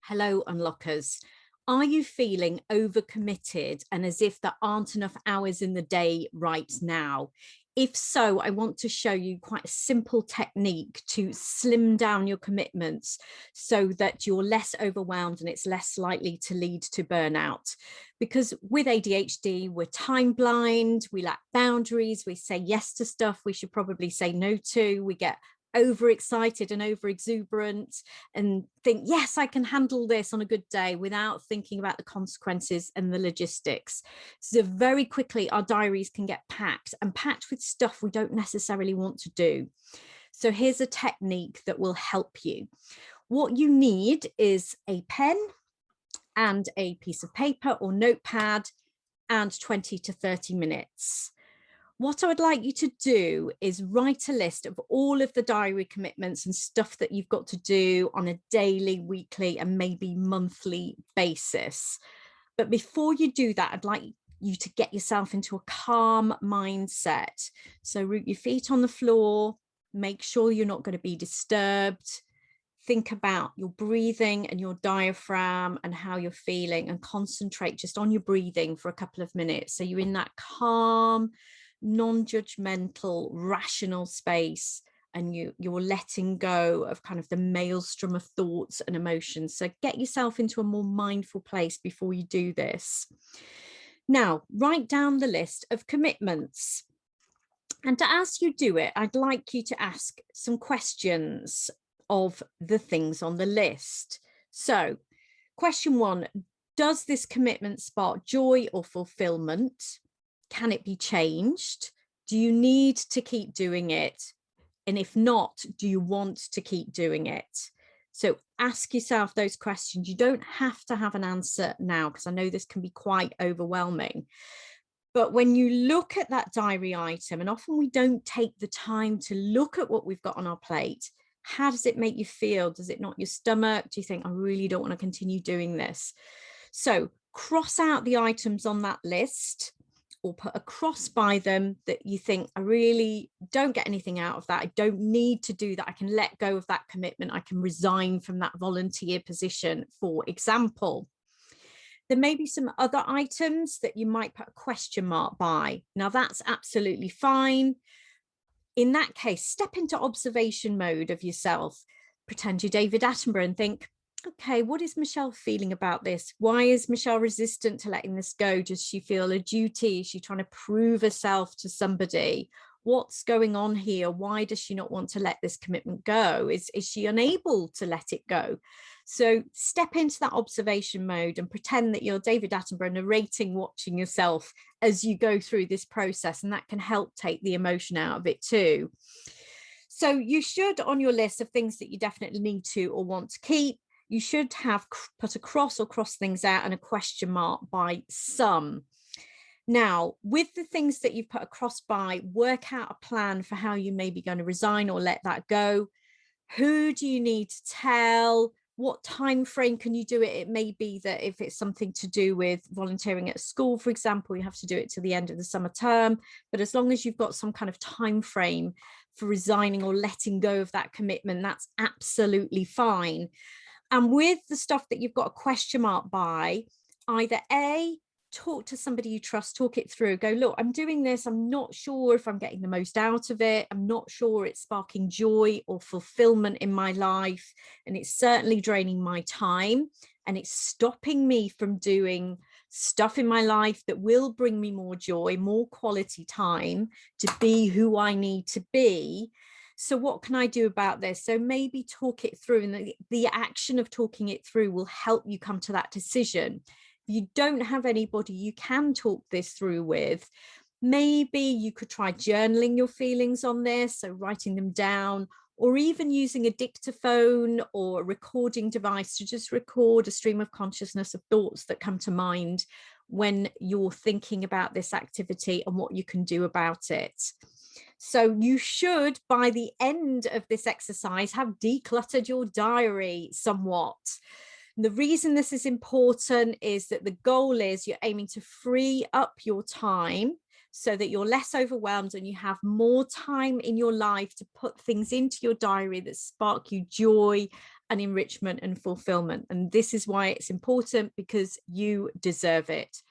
Hello, unlockers. Are you feeling overcommitted and as if there aren't enough hours in the day right now? If so, I want to show you quite a simple technique to slim down your commitments so that you're less overwhelmed and it's less likely to lead to burnout. Because with ADHD, we're time blind, we lack boundaries, we say yes to stuff we should probably say no to, we get overexcited and over exuberant and think, yes, I can handle this on a good day without thinking about the consequences and the logistics. So very quickly, our diaries can get packed with stuff we don't necessarily want to do. So here's a technique that will help you. What you need is a pen and a piece of paper or notepad and 20 to 30 minutes. What I would like you to do is write a list of all of the diary commitments and stuff that you've got to do on a daily, weekly, and maybe monthly basis. But before you do that, I'd like you to get yourself into a calm mindset. So root your feet on the floor, make sure you're not going to be disturbed. Think about your breathing and your diaphragm and how you're feeling, and concentrate just on your breathing for a couple of minutes. So you're in that calm, non-judgmental, rational space, and you're letting go of kind of the maelstrom of thoughts and emotions. So get yourself into a more mindful place before you do this. Now, write down the list of commitments. And as you do it, I'd like you to ask some questions of the things on the list. So, question 1, does this commitment spark joy or fulfillment? Can it be changed? Do you need to keep doing it? And if not, do you want to keep doing it? So ask yourself those questions. You don't have to have an answer now, because I know this can be quite overwhelming. But when you look at that diary item, and often we don't take the time to look at what we've got on our plate, how does it make you feel? Does it knot your stomach? Do you think, I really don't want to continue doing this? So cross out the items on that list, or put a cross by them that you think, I really don't get anything out of that. I don't need to do that. I can let go of that commitment. I can resign from that volunteer position, for example. There may be some other items that you might put a question mark by. Now that's absolutely fine. In that case, step into observation mode of yourself. Pretend you're David Attenborough and think, okay, what is Michelle feeling about this? Why is Michelle resistant to letting this go? Does she feel a duty? Is she trying to prove herself to somebody? What's going on here? Why does she not want to let this commitment go? Is she unable to let it go? So step into that observation mode and pretend that you're David Attenborough narrating, watching yourself as you go through this process, and that can help take the emotion out of it too. So you should, on your list of things that you definitely need to or want to keep, you should have put a cross or cross things out and a question mark by some. Now, with the things that you've put a cross by, work out a plan for how you may be going to resign or let that go. Who do you need to tell? What time frame can you do it? It may be that if it's something to do with volunteering at a school, for example, you have to do it to the end of the summer term. But as long as you've got some kind of time frame for resigning or letting go of that commitment, that's absolutely fine. And with the stuff that you've got a question mark by, either A, talk to somebody you trust, talk it through, go, look, I'm doing this, I'm not sure if I'm getting the most out of it, I'm not sure it's sparking joy or fulfillment in my life, and it's certainly draining my time, and it's stopping me from doing stuff in my life that will bring me more joy, more quality time to be who I need to be. So what can I do about this? So maybe talk it through, and the action of talking it through will help you come to that decision. If you don't have anybody you can talk this through with, maybe you could try journaling your feelings on this, so writing them down, or even using a dictaphone or a recording device to just record a stream of consciousness of thoughts that come to mind when you're thinking about this activity and what you can do about it. So you should, by the end of this exercise, have decluttered your diary somewhat. The reason this is important is that the goal is you're aiming to free up your time so that you're less overwhelmed and you have more time in your life to put things into your diary that spark you joy and enrichment and fulfillment. And this is why it's important, because you deserve it.